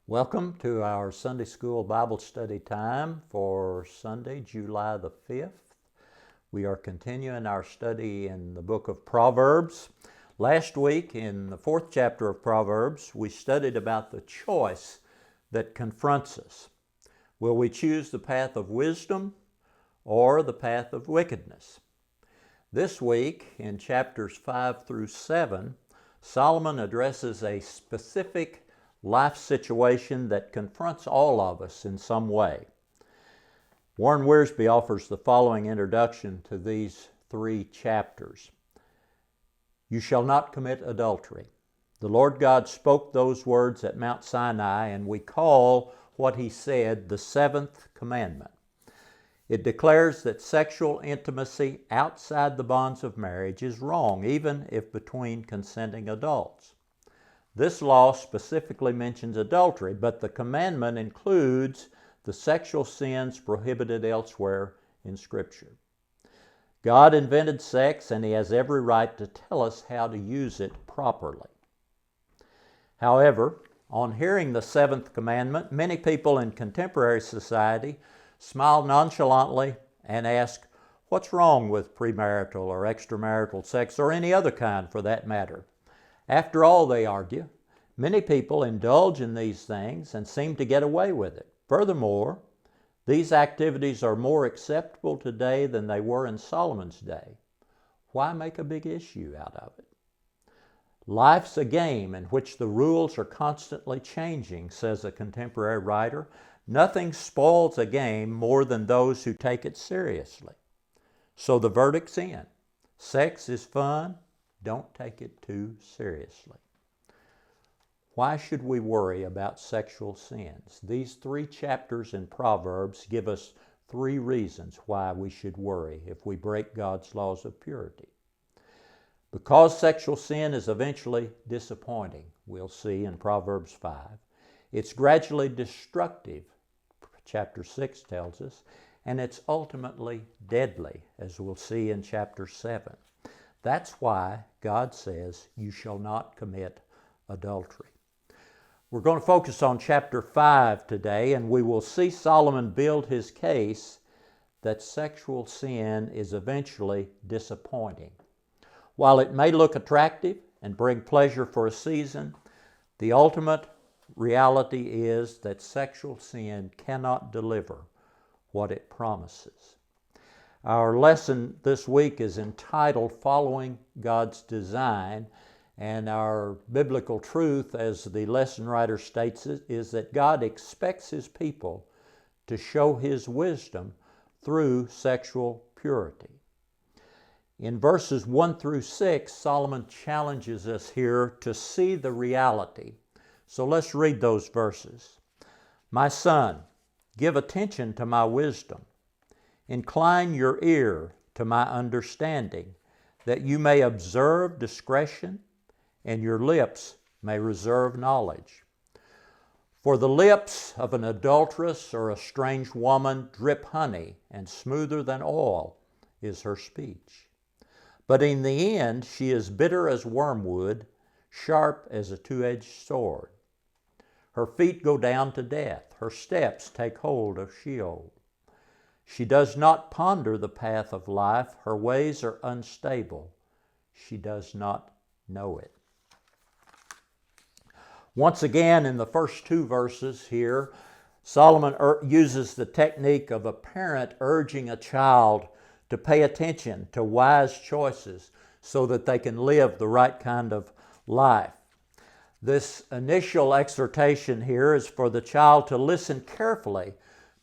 Welcome to our Sunday School Bible study time for Sunday, July the 5th. We are continuing our study in the book of Proverbs. Last week, in the 4th chapter of Proverbs, we studied about the choice that confronts us. Will we choose the path of wisdom or the path of wickedness? This week, in chapters 5 through 7, Solomon addresses a specific life situation that confronts all of us in some way. Warren Wiersbe offers the following introduction to these 3 chapters. You shall not commit adultery. The Lord God spoke those words at Mount Sinai, and we call what he said the 7th commandment. It declares that sexual intimacy outside the bonds of marriage is wrong, even if between consenting adults. This law specifically mentions adultery, but the commandment includes the sexual sins prohibited elsewhere in Scripture. God invented sex, and he has every right to tell us how to use it properly. However, on hearing the 7th commandment, many people in contemporary society smile nonchalantly and ask, what's wrong with premarital or extramarital sex, or any other kind for that matter? After all, they argue, many people indulge in these things and seem to get away with it. Furthermore, these activities are more acceptable today than they were in Solomon's day. Why make a big issue out of it? Life's a game in which the rules are constantly changing, says a contemporary writer. Nothing spoils a game more than those who take it seriously. So the verdict's in. Sex is fun. Don't take it too seriously. Why should we worry about sexual sins? These 3 chapters in Proverbs give us 3 reasons why we should worry if we break God's laws of purity. Because sexual sin is eventually disappointing, we'll see in Proverbs 5. It's gradually destructive, chapter 6 tells us, and it's ultimately deadly, as we'll see in chapter 7. That's why God says, you shall not commit adultery. We're going to focus on chapter 5 today, and we will see Solomon build his case that sexual sin is eventually disappointing. While it may look attractive and bring pleasure for a season, the ultimate reality is that sexual sin cannot deliver what it promises. Our lesson this week is entitled Following God's Design, and our biblical truth, as the lesson writer states it, is that God expects his people to show his wisdom through sexual purity. In verses 1 through 6, Solomon challenges us here to see the reality. So let's read those verses. My son, give attention to my wisdom. Incline your ear to my understanding, that you may observe discretion, and your lips may reserve knowledge. For the lips of an adulteress or a strange woman drip honey, and smoother than oil is her speech. But in the end she is bitter as wormwood, sharp as a two-edged sword. Her feet go down to death, her steps take hold of Sheol. She does not ponder the path of life, her ways are unstable. She does not know it. Once again, in the first 2 verses here, Solomon uses the technique of a parent urging a child to pay attention to wise choices so that they can live the right kind of life. This initial exhortation here is for the child to listen carefully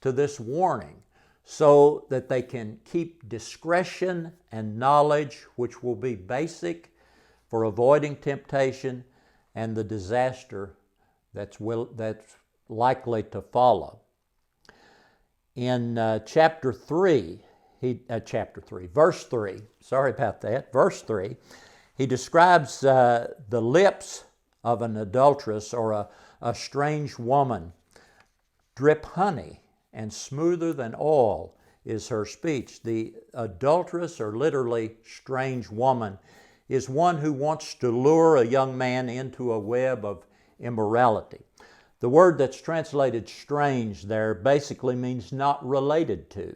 to this warning so that they can keep discretion and knowledge, which will be basic for avoiding temptation and the disaster that's likely to follow. In verse 3, he describes the lips of an adulteress or a strange woman drip honey, and smoother than oil is her speech. The adulteress, or literally strange woman, is one who wants to lure a young man into a web of immorality. The word that's translated strange there basically means not related to.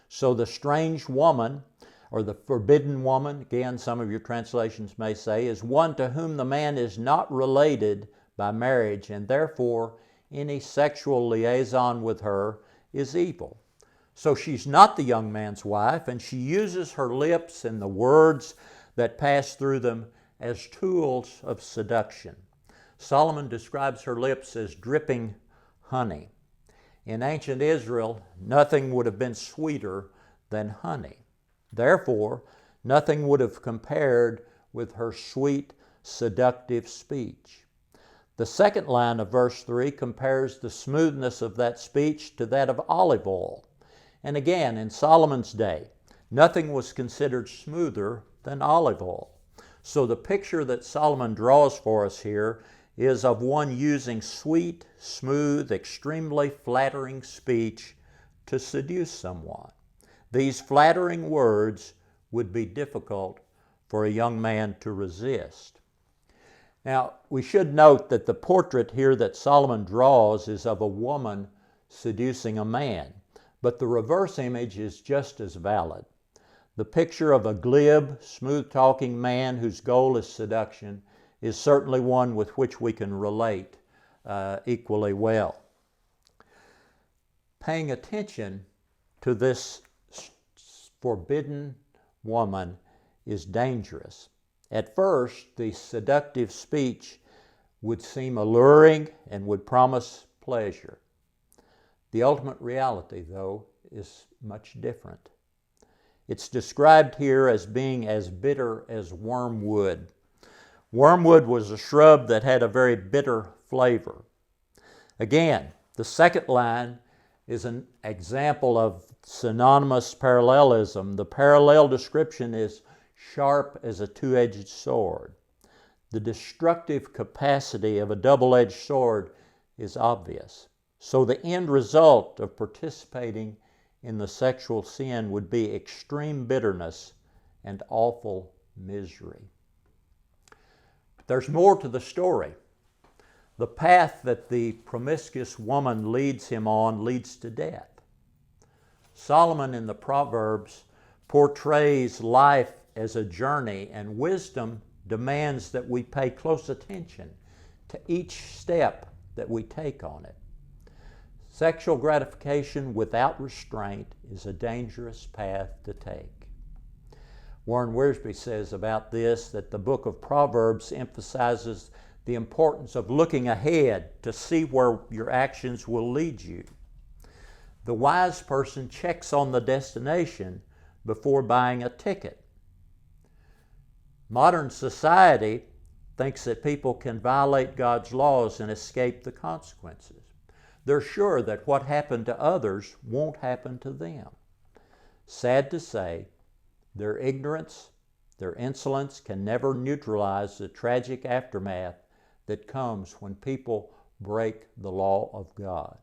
So the strange woman, or the forbidden woman, again, some of your translations may say, is one to whom the man is not related by marriage, and therefore any sexual liaison with her is evil. So she's not the young man's wife, and she uses her lips and the words that pass through them as tools of seduction. Solomon describes her lips as dripping honey. In ancient Israel, nothing would have been sweeter than honey. Therefore, nothing would have compared with her sweet, seductive speech. The second line of verse 3 compares the smoothness of that speech to that of olive oil. And again, in Solomon's day, nothing was considered smoother than olive oil. So the picture that Solomon draws for us here is of one using sweet, smooth, extremely flattering speech to seduce someone. These flattering words would be difficult for a young man to resist. Now, we should note that the portrait here that Solomon draws is of a woman seducing a man, but the reverse image is just as valid. The picture of a glib, smooth-talking man whose goal is seduction is certainly one with which we can relate equally well. Paying attention to this forbidden woman is dangerous. At first, the seductive speech would seem alluring and would promise pleasure. The ultimate reality, though, is much different. It's described here as being as bitter as wormwood. Wormwood was a shrub that had a very bitter flavor. Again, the second line is an example of synonymous parallelism. The parallel description is sharp as a two-edged sword. The destructive capacity of a double-edged sword is obvious. So the end result of participating in the sexual sin would be extreme bitterness and awful misery. There's more to the story. The path that the promiscuous woman leads him on leads to death. Solomon in the Proverbs portrays life as a journey, and wisdom demands that we pay close attention to each step that we take on it. Sexual gratification without restraint is a dangerous path to take. Warren Wiersbe says about this that the book of Proverbs emphasizes the importance of looking ahead to see where your actions will lead you. The wise person checks on the destination before buying a ticket. Modern society thinks that people can violate God's laws and escape the consequences. They're sure that what happened to others won't happen to them. Sad to say, their ignorance, their insolence can never neutralize the tragic aftermath that comes when people break the law of God.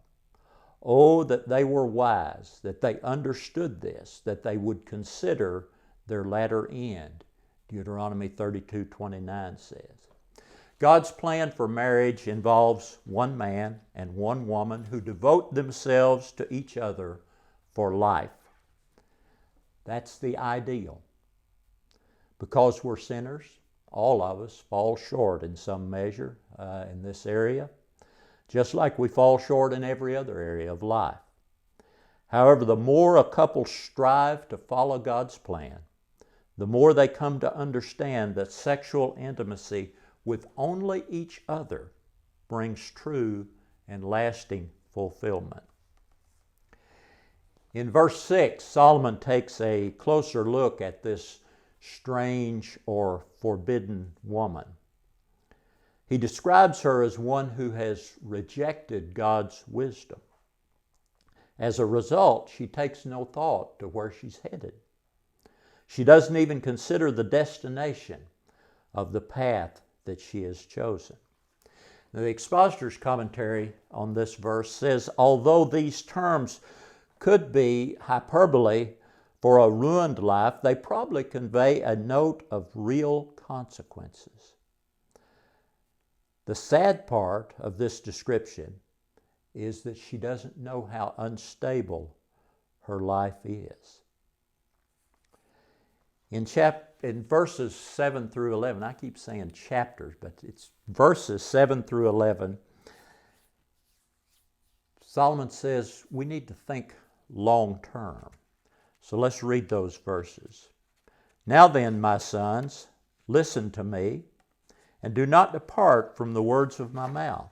Oh, that they were wise, that they understood this, that they would consider their latter end, Deuteronomy 32:29 says. God's plan for marriage involves one man and one woman who devote themselves to each other for life. That's the ideal. Because we're sinners, all of us fall short in some measure in this area, just like we fall short in every other area of life. However, the more a couple strive to follow God's plan, the more they come to understand that sexual intimacy with only each other brings true and lasting fulfillment. In verse 6, Solomon takes a closer look at this strange or forbidden woman. He describes her as one who has rejected God's wisdom. As a result, she takes no thought to where she's headed. She doesn't even consider the destination of the path that she has chosen. Now, the expositor's commentary on this verse says, although these terms could be hyperbole for a ruined life, they probably convey a note of real consequences. The sad part of this description is that she doesn't know how unstable her life is. In verses 7 through 11, I keep saying chapters, but it's verses 7 through 11, Solomon says we need to think long term. So let's read those verses. Now then, my sons, listen to me, and do not depart from the words of my mouth.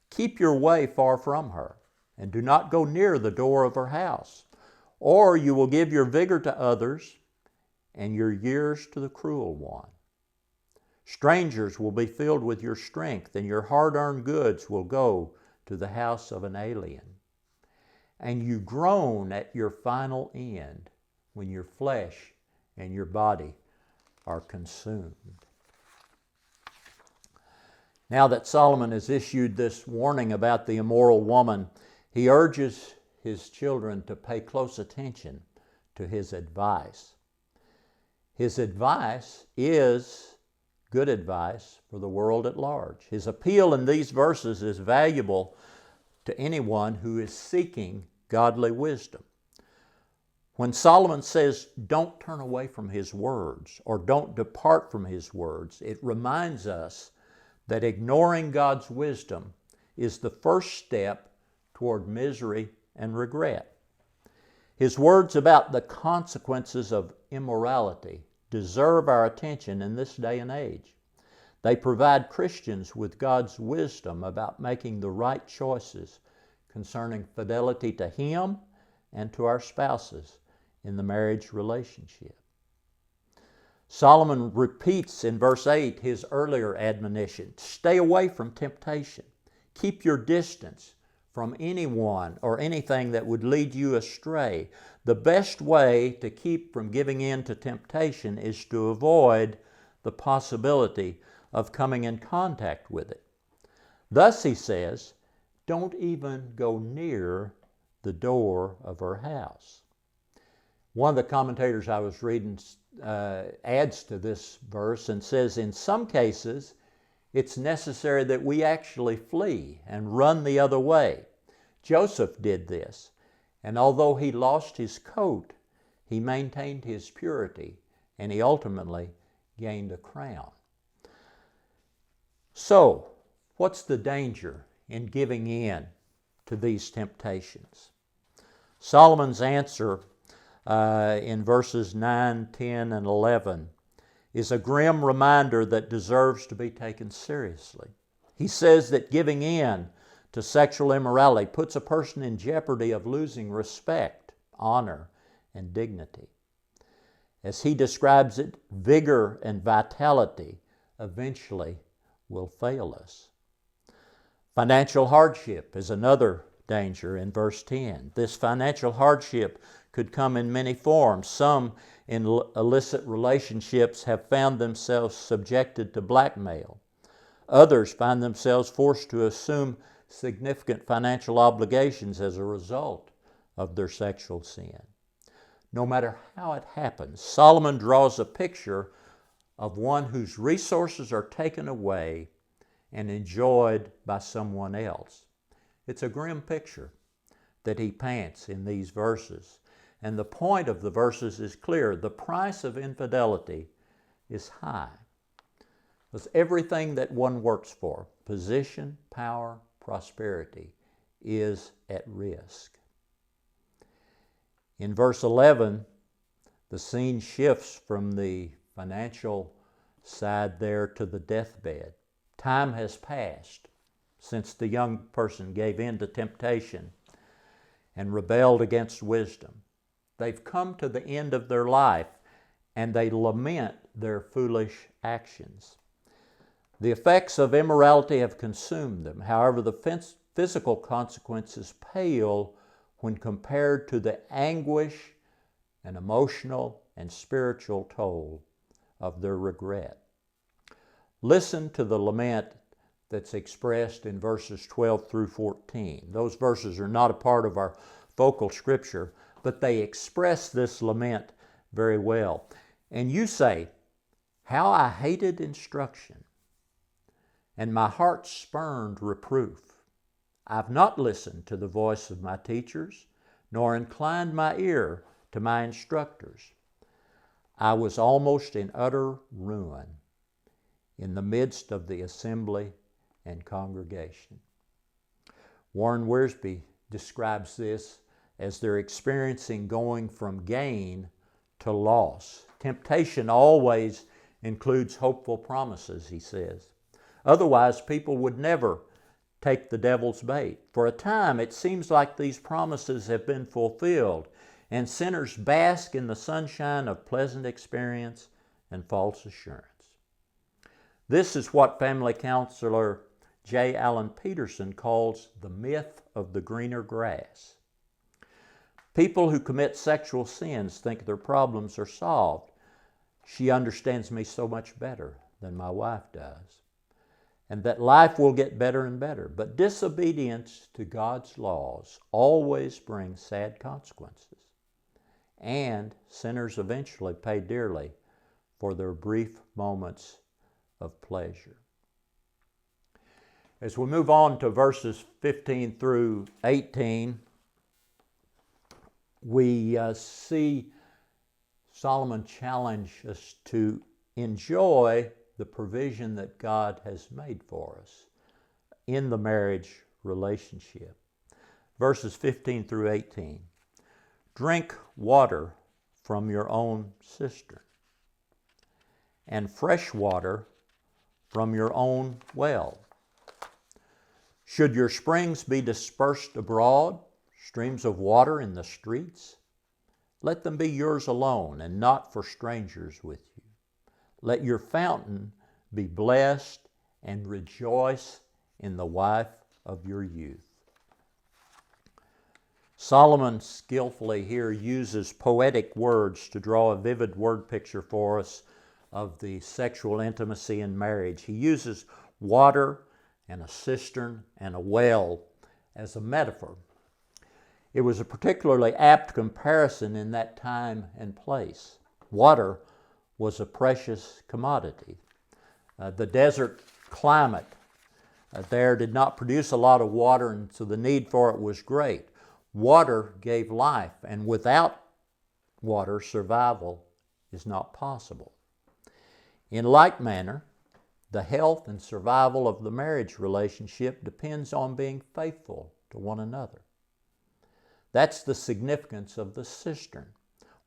Keep your way far from her, and do not go near the door of her house, or you will give your vigor to others, and your years to the cruel one. Strangers will be filled with your strength, and your hard-earned goods will go to the house of an alien. And you groan at your final end when your flesh and your body are consumed. Now that Solomon has issued this warning about the immoral woman, he urges his children to pay close attention to his advice. His advice is good advice for the world at large. His appeal in these verses is valuable to anyone who is seeking godly wisdom. When Solomon says, don't turn away from his words or don't depart from his words, it reminds us that ignoring God's wisdom is the first step toward misery and regret. His words about the consequences of immorality deserve our attention in this day and age. They provide Christians with God's wisdom about making the right choices concerning fidelity to Him and to our spouses in the marriage relationship. Solomon repeats in verse 8 his earlier admonition: stay away from temptation. Keep your distance from anyone or anything that would lead you astray. The best way to keep from giving in to temptation is to avoid the possibility of coming in contact with it. Thus, he says, don't even go near the door of her house. One of the commentators I was reading adds to this verse and says, in some cases, it's necessary that we actually flee and run the other way. Joseph did this, and although he lost his coat, he maintained his purity, and he ultimately gained a crown. So, what's the danger in giving in to these temptations? Solomon's answer in verses 9, 10, and 11 is a grim reminder that deserves to be taken seriously. He says that giving in to sexual immorality puts a person in jeopardy of losing respect, honor, and dignity. As he describes it, vigor and vitality eventually will fail us. Financial hardship is another danger in verse 10. This financial hardship could come in many forms. Some in illicit relationships have found themselves subjected to blackmail. Others find themselves forced to assume significant financial obligations as a result of their sexual sin. No matter how it happens, Solomon draws a picture of one whose resources are taken away and enjoyed by someone else. It's a grim picture that he paints in these verses. And the point of the verses is clear. The price of infidelity is high. Because everything that one works for, position, power, prosperity, is at risk. In verse 11, the scene shifts from the financial side there to the deathbed. Time has passed since the young person gave in to temptation and rebelled against wisdom. They've come to the end of their life and they lament their foolish actions. The effects of immorality have consumed them. However, the physical consequences pale when compared to the anguish and emotional and spiritual toll of their regret. Listen to the lament that's expressed in verses 12 through 14. Those verses are not a part of our focal scripture, but they express this lament very well. And you say, how I hated instruction, and my heart spurned reproof. I've not listened to the voice of my teachers, nor inclined my ear to my instructors. I was almost in utter ruin in the midst of the assembly and congregation. Warren Wiersbe describes this as they're experiencing going from gain to loss. Temptation always includes hopeful promises, he says. Otherwise, people would never take the devil's bait. For a time, it seems like these promises have been fulfilled, and sinners bask in the sunshine of pleasant experience and false assurance. This is what family counselor J. Allen Peterson calls the myth of the greener grass. People who commit sexual sins think their problems are solved. She understands me so much better than my wife does. And that life will get better and better. But disobedience to God's laws always brings sad consequences. And sinners eventually pay dearly for their brief moments of pleasure. As we move on to verses 15 through 18, we see Solomon challenge us to enjoy the provision that God has made for us in the marriage relationship. Verses 15 through 18. Drink water from your own cistern, and fresh water from your own well. Should your springs be dispersed abroad, streams of water in the streets, let them be yours alone and not for strangers with you. Let your fountain be blessed and rejoice in the wife of your youth. Solomon skillfully here uses poetic words to draw a vivid word picture for us of the sexual intimacy in marriage. He uses water and a cistern and a well as a metaphor. It was a particularly apt comparison in that time and place. Water was a precious commodity. The desert climate there did not produce a lot of water, and so the need for it was great. Water gave life, and without water, survival is not possible. In like manner, the health and survival of the marriage relationship depends on being faithful to one another. That's the significance of the cistern.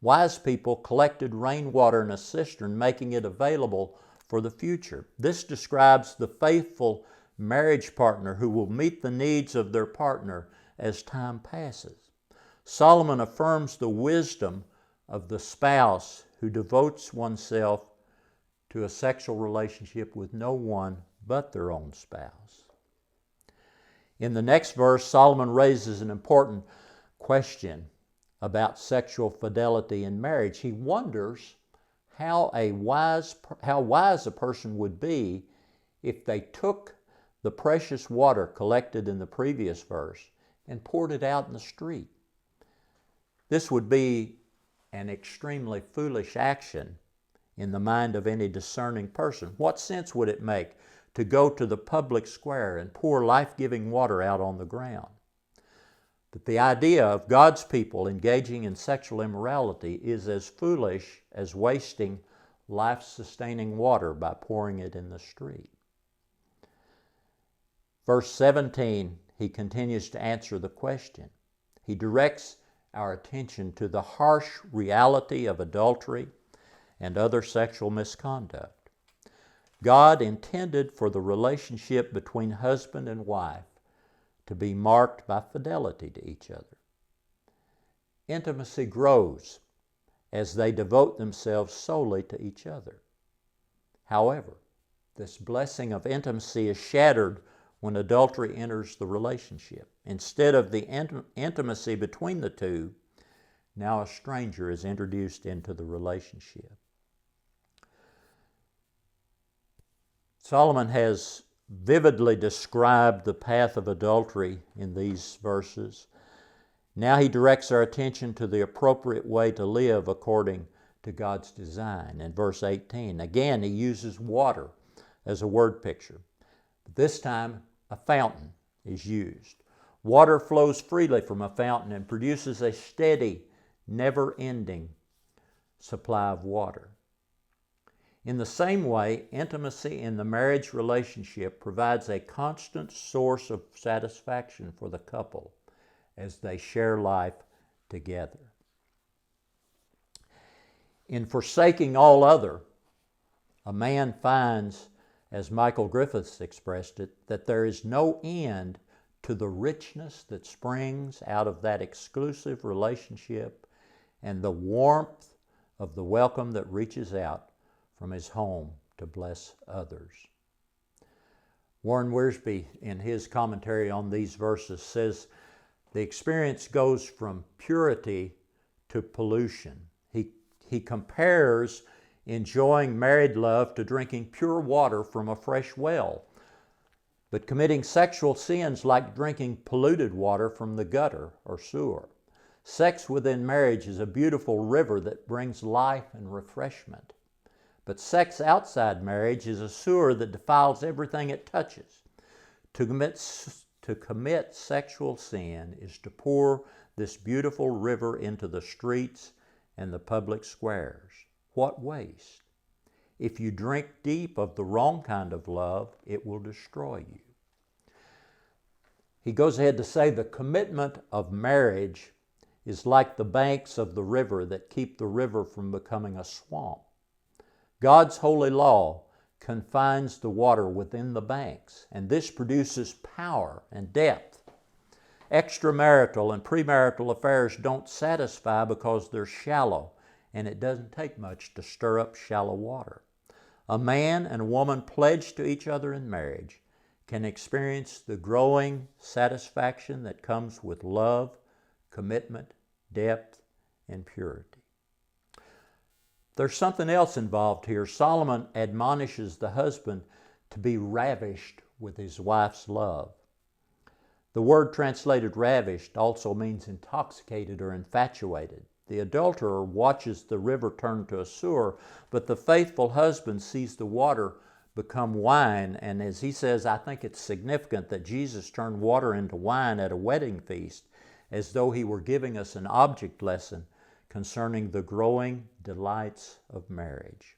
Wise people collected rainwater in a cistern, making it available for the future. This describes the faithful marriage partner who will meet the needs of their partner as time passes. Solomon affirms the wisdom of the spouse who devotes oneself to a sexual relationship with no one but their own spouse. In the next verse, Solomon raises an important question about sexual fidelity in marriage. He wonders how wise a person would be if they took the precious water collected in the previous verse and poured it out in the street. This would be an extremely foolish action in the mind of any discerning person. What sense would it make to go to the public square and pour life-giving water out on the ground? But the idea of God's people engaging in sexual immorality is as foolish as wasting life-sustaining water by pouring it in the street. Verse 17, he continues to answer the question. He directs our attention to the harsh reality of adultery and other sexual misconduct. God intended for the relationship between husband and wife to be marked by fidelity to each other. Intimacy grows as they devote themselves solely to each other. However, this blessing of intimacy is shattered when adultery enters the relationship. Instead of the intimacy between the two, now a stranger is introduced into the relationship. Solomon has vividly described the path of adultery in these verses. Now he directs our attention to the appropriate way to live according to God's design. In verse 18, again he uses water as a word picture. This time a fountain is used. Water flows freely from a fountain and produces a steady, never-ending supply of water. In the same way, intimacy in the marriage relationship provides a constant source of satisfaction for the couple as they share life together. In forsaking all other, a man finds, as Michael Griffiths expressed it, that there is no end to the richness that springs out of that exclusive relationship and the warmth of the welcome that reaches out from his home to bless others. Warren Wiersbe, in his commentary on these verses, says the experience goes from purity to pollution. He compares enjoying married love to drinking pure water from a fresh well, but committing sexual sins like drinking polluted water from the gutter or sewer. Sex within marriage is a beautiful river that brings life and refreshment. But sex outside marriage is a sewer that defiles everything it touches. To commit sexual sin is to pour this beautiful river into the streets and the public squares. What waste! If you drink deep of the wrong kind of love, it will destroy you. He goes ahead to say the commitment of marriage is like the banks of the river that keep the river from becoming a swamp. God's holy law confines the water within the banks, and this produces power and depth. Extramarital and premarital affairs don't satisfy because they're shallow, and it doesn't take much to stir up shallow water. A man and a woman pledged to each other in marriage can experience the growing satisfaction that comes with love, commitment, depth, and purity. There's something else involved here. Solomon admonishes the husband to be ravished with his wife's love. The word translated ravished also means intoxicated or infatuated. The adulterer watches the river turn to a sewer, but the faithful husband sees the water become wine. And as he says, I think it's significant that Jesus turned water into wine at a wedding feast, as though he were giving us an object lesson concerning the growing delights of marriage.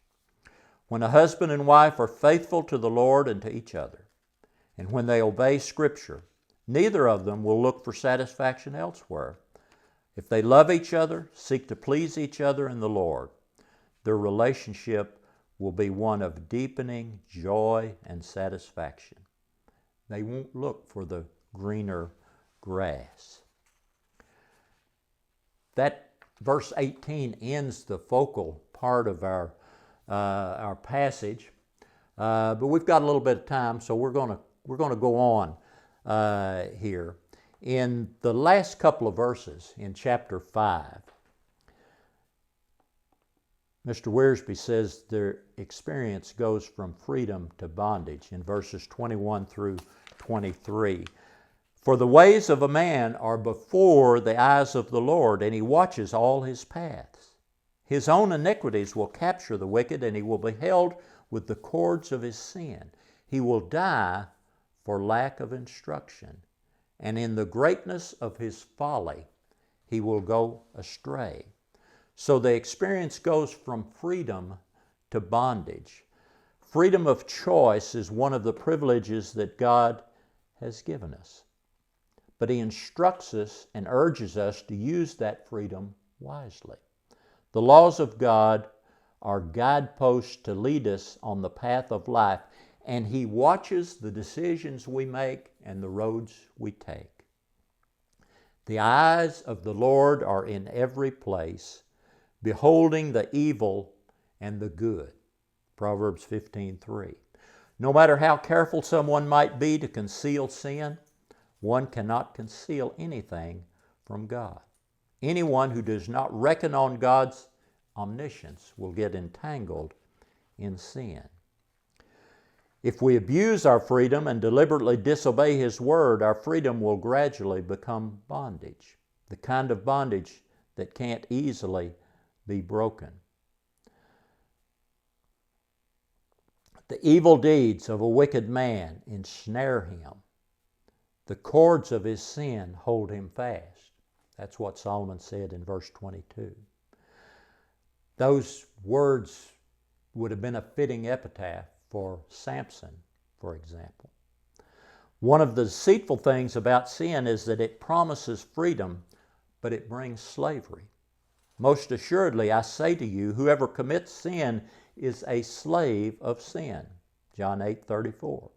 When a husband and wife are faithful to the Lord and to each other, and when they obey Scripture, neither of them will look for satisfaction elsewhere. If they love each other, seek to please each other in the Lord, their relationship will be one of deepening joy and satisfaction. They won't look for the greener grass. That verse 18 ends the focal part of our passage, but we've got a little bit of time, so we're going to go on here. In the last couple of verses in chapter 5, Mr. Wiersbe says their experience goes from freedom to bondage in verses 21 through 23. For the ways of a man are before the eyes of the Lord, and he watches all his paths. His own iniquities will capture the wicked, and he will be held with the cords of his sin. He will die for lack of instruction, and in the greatness of his folly he will go astray. So the experience goes from freedom to bondage. Freedom of choice is one of the privileges that God has given us. But he instructs us and urges us to use that freedom wisely. The laws of God are guideposts to lead us on the path of life, and he watches the decisions we make and the roads we take. The eyes of the Lord are in every place, beholding the evil and the good. Proverbs 15:3. No matter how careful someone might be to conceal sin, one cannot conceal anything from God. Anyone who does not reckon on God's omniscience will get entangled in sin. If we abuse our freedom and deliberately disobey His word, our freedom will gradually become bondage, the kind of bondage that can't easily be broken. The evil deeds of a wicked man ensnare him. The cords of his sin hold him fast. That's what Solomon said in verse 22. Those words would have been a fitting epitaph for Samson, for example. One of the deceitful things about sin is that it promises freedom, but it brings slavery. Most assuredly, I say to you, whoever commits sin is a slave of sin. John 8:34.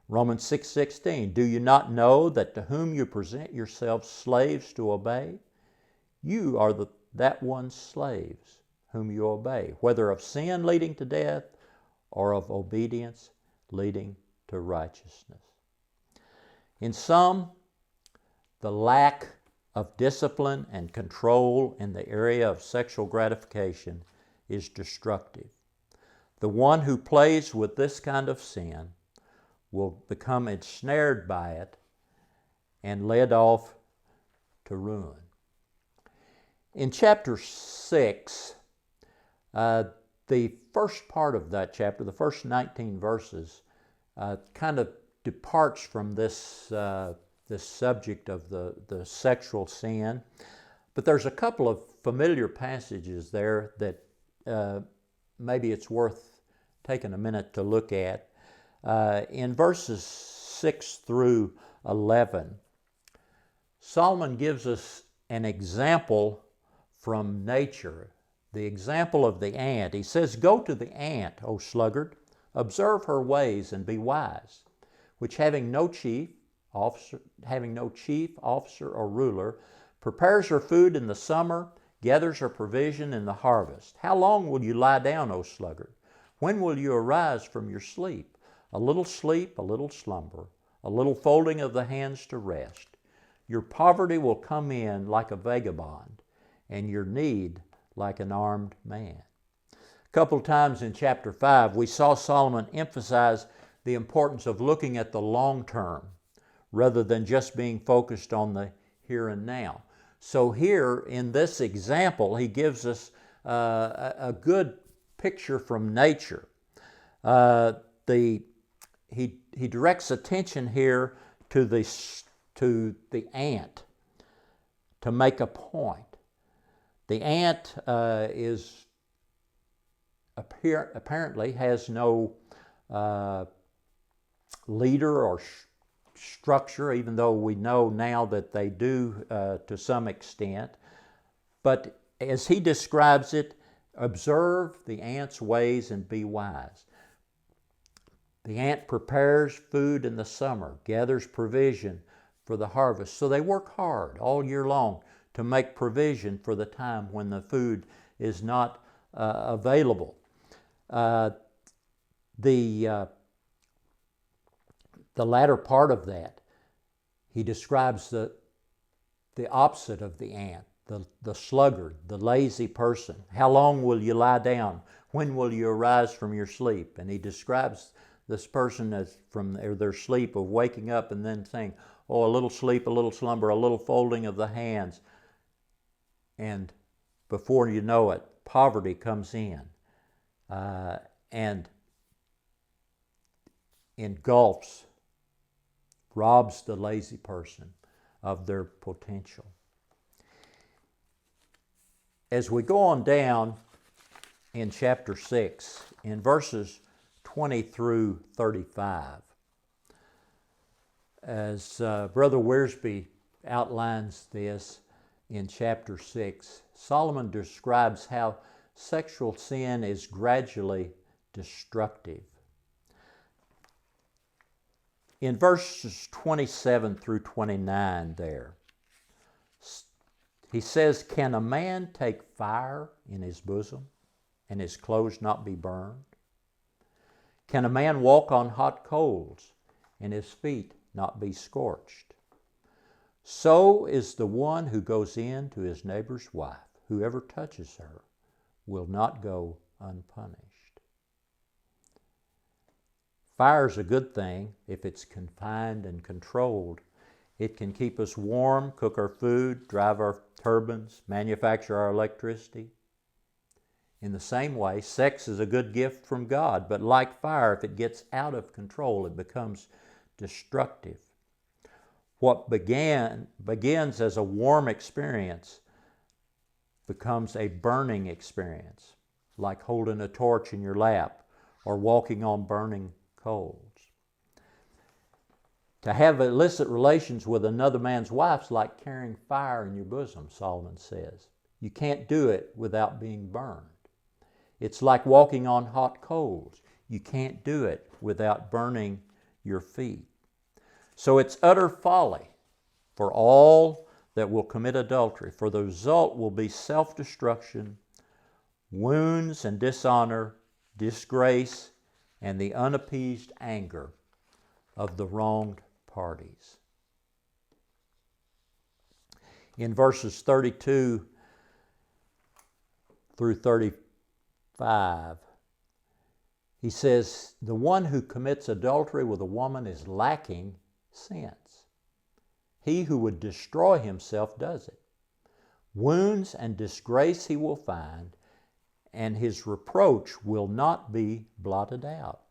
Romans 6:16. Do you not know that to whom you present yourselves slaves to obey, you are that one's slaves whom you obey, whether of sin leading to death or of obedience leading to righteousness. In sum, the lack of discipline and control in the area of sexual gratification is destructive. The one who plays with this kind of sin will become ensnared by it and led off to ruin. In chapter 6, the first part of that chapter, the first 19 verses, kind of departs from this subject of the sexual sin. But there's a couple of familiar passages there that maybe it's worth taking a minute to look at. In verses 6 through 11, Solomon gives us an example from nature, the example of the ant. He says, "Go to the ant, O sluggard, observe her ways and be wise, which having no chief, officer, or ruler, prepares her food in the summer, gathers her provision in the harvest. How long will you lie down, O sluggard? When will you arise from your sleep? A little sleep, a little slumber, a little folding of the hands to rest. Your poverty will come in like a vagabond, and your need like an armed man." A couple of times in chapter 5, we saw Solomon emphasize the importance of looking at the long term rather than just being focused on the here and now. So here in this example, he gives us a good picture from nature. He directs attention here to the ant to make a point. The ant apparently has no leader or structure, even though we know now that they do to some extent. But as he describes it, observe the ant's ways and be wise. The ant prepares food in the summer, gathers provision for the harvest. So they work hard all year long to make provision for the time when the food is not available. The latter part of that, he describes the opposite of the ant, the sluggard, the lazy person. How long will you lie down? When will you arise from your sleep? And he describes this person as from their sleep of waking up and then saying, "Oh, a little sleep, a little slumber, a little folding of the hands." And before you know it, poverty comes in and engulfs, robs the lazy person of their potential. As we go on down in chapter 6, in verses 20 through 35, as Brother Wiersbe outlines this in chapter 6, Solomon describes how sexual sin is gradually destructive. In verses 27 through 29 there, he says, "Can a man take fire in his bosom and his clothes not be burned? Can a man walk on hot coals and his feet not be scorched? So is the one who goes in to his neighbor's wife. Whoever touches her will not go unpunished." Fire is a good thing if it's confined and controlled. It can keep us warm, cook our food, drive our turbines, manufacture our electricity. In the same way, sex is a good gift from God, but like fire, if it gets out of control, it becomes destructive. What begins as a warm experience becomes a burning experience, like holding a torch in your lap or walking on burning coals. To have illicit relations with another man's wife is like carrying fire in your bosom, Solomon says. You can't do it without being burned. It's like walking on hot coals. You can't do it without burning your feet. So it's utter folly for all that will commit adultery, for the result will be self-destruction, wounds and dishonor, disgrace, and the unappeased anger of the wronged parties. In verses 32 through 35, he says, the one who commits adultery with a woman is lacking sense. He who would destroy himself does it. Wounds and disgrace he will find, and his reproach will not be blotted out.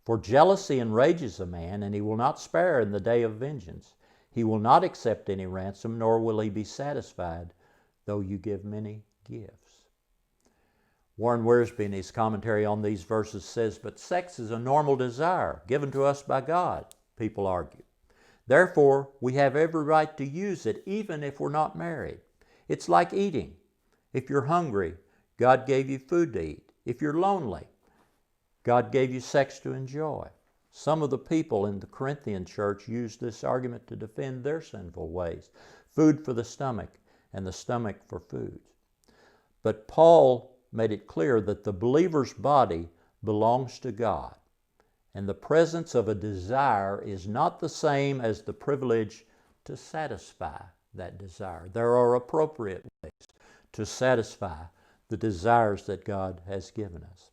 For jealousy enrages a man, and he will not spare in the day of vengeance. He will not accept any ransom, nor will he be satisfied, though you give many gifts. Warren Wiersbe, in his commentary on these verses, says, but sex is a normal desire given to us by God, people argue. Therefore, we have every right to use it, even if we're not married. It's like eating. If you're hungry, God gave you food to eat. If you're lonely, God gave you sex to enjoy. Some of the people in the Corinthian church used this argument to defend their sinful ways. Food for the stomach, and the stomach for food. But Paul made it clear that the believer's body belongs to God, and the presence of a desire is not the same as the privilege to satisfy that desire. There are appropriate ways to satisfy the desires that God has given us.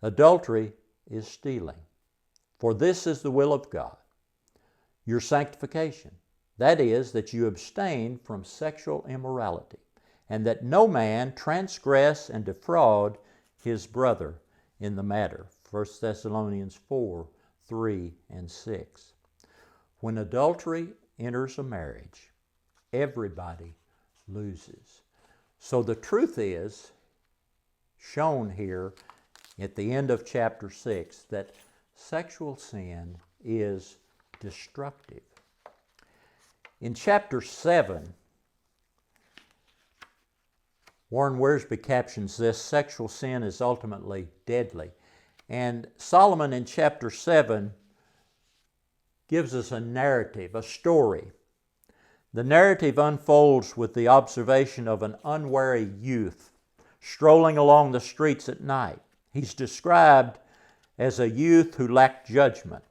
Adultery is stealing. For this is the will of God, your sanctification. That is, that you abstain from sexual immorality, and that no man transgress and defraud his brother in the matter. 1 Thessalonians 4, 3, and 6. When adultery enters a marriage, everybody loses. So the truth is shown here at the end of chapter 6 that sexual sin is destructive. In chapter 7, Warren Wiersbe captions this, sexual sin is ultimately deadly. And Solomon in chapter 7 gives us a narrative, a story. The narrative unfolds with the observation of an unwary youth strolling along the streets at night. He's described as a youth who lacked judgment,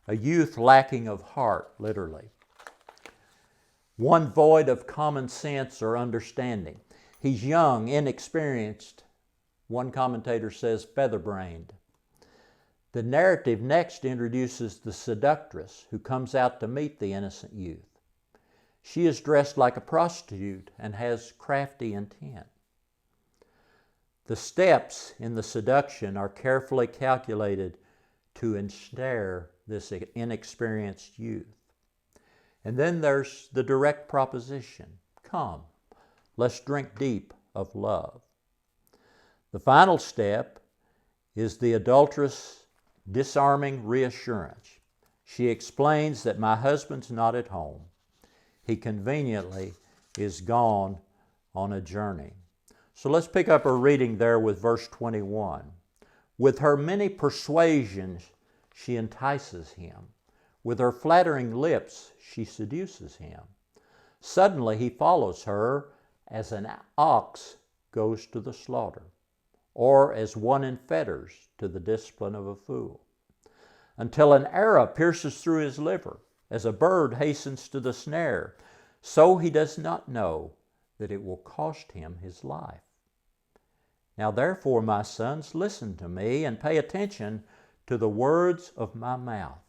a youth lacking of heart, literally. One void of common sense or understanding. He's young, inexperienced. One commentator says feather-brained. The narrative next introduces the seductress who comes out to meet the innocent youth. She is dressed like a prostitute and has crafty intent. The steps in the seduction are carefully calculated to ensnare this inexperienced youth. And then there's the direct proposition, come, let's drink deep of love. The final step is the adulteress' disarming reassurance. She explains that my husband's not at home. He conveniently is gone on a journey. So let's pick up our reading there with verse 21. With her many persuasions, she entices him. With her flattering lips, she seduces him. Suddenly he follows her as an ox goes to the slaughter, or as one in fetters to the discipline of a fool, until an arrow pierces through his liver, as a bird hastens to the snare, so he does not know that it will cost him his life. Now therefore, my sons, listen to me and pay attention to the words of my mouth.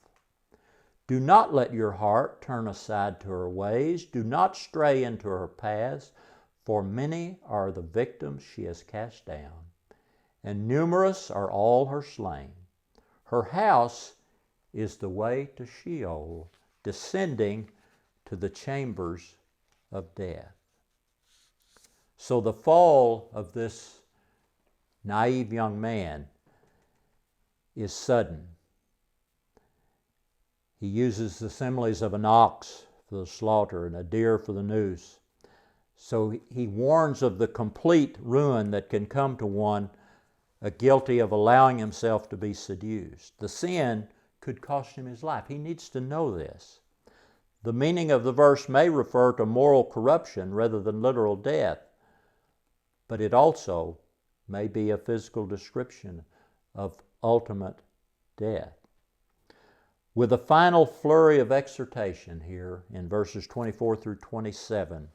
Do not let your heart turn aside to her ways. Do not stray into her paths, for many are the victims she has cast down, and numerous are all her slain. Her house is the way to Sheol, descending to the chambers of death. So the fall of this naive young man is sudden. He uses the similes of an ox for the slaughter and a deer for the noose. So he warns of the complete ruin that can come to one guilty of allowing himself to be seduced. The sin could cost him his life. He needs to know this. The meaning of the verse may refer to moral corruption rather than literal death, but it also may be a physical description of ultimate death. With a final flurry of exhortation here in verses 24 through 27,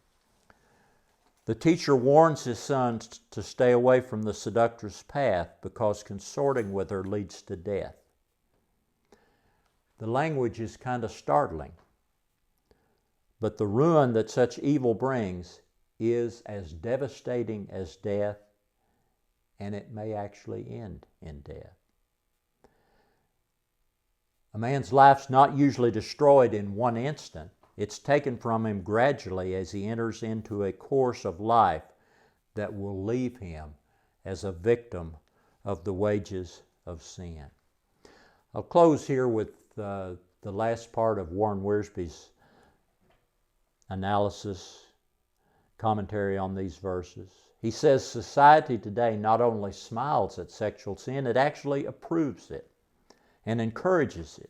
the teacher warns his son to stay away from the seductress path because consorting with her leads to death. The language is kind of startling, but the ruin that such evil brings is as devastating as death, and it may actually end in death. A man's life's not usually destroyed in one instant. It's taken from him gradually as he enters into a course of life that will leave him as a victim of the wages of sin. I'll close here with the last part of Warren Wiersbe's analysis, commentary on these verses. He says society today not only smiles at sexual sin, it actually approves it and encourages it.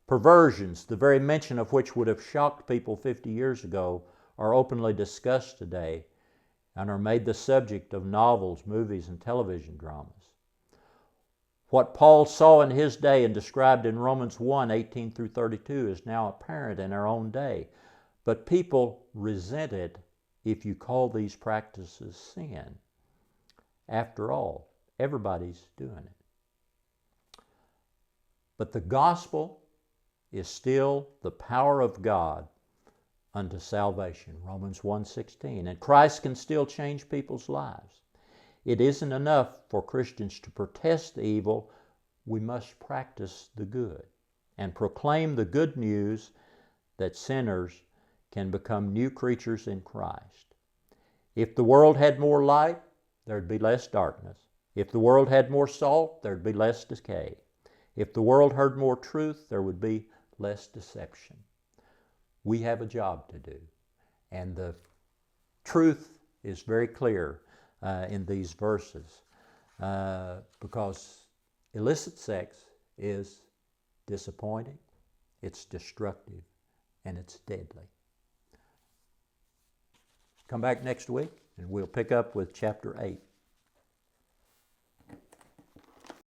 Perversions, the very mention of which would have shocked people 50 years ago, are openly discussed today and are made the subject of novels, movies, and television dramas. What Paul saw in his day and described in Romans 1, 18 through 32 is now apparent in our own day. But people resent it if you call these practices sin. After all, everybody's doing it. But the gospel is still the power of God unto salvation, Romans 1:16, and Christ can still change people's lives. It isn't enough for Christians to protest the evil. We must practice the good and proclaim the good news that sinners can become new creatures in Christ. If the world had more light, there'd be less darkness. If the world had more salt, there'd be less decay. If the world heard more truth, there would be less deception. We have a job to do, and the truth is very clear in these verses because illicit sex is disappointing, it's destructive, and it's deadly. Come back next week and we'll pick up with chapter 8.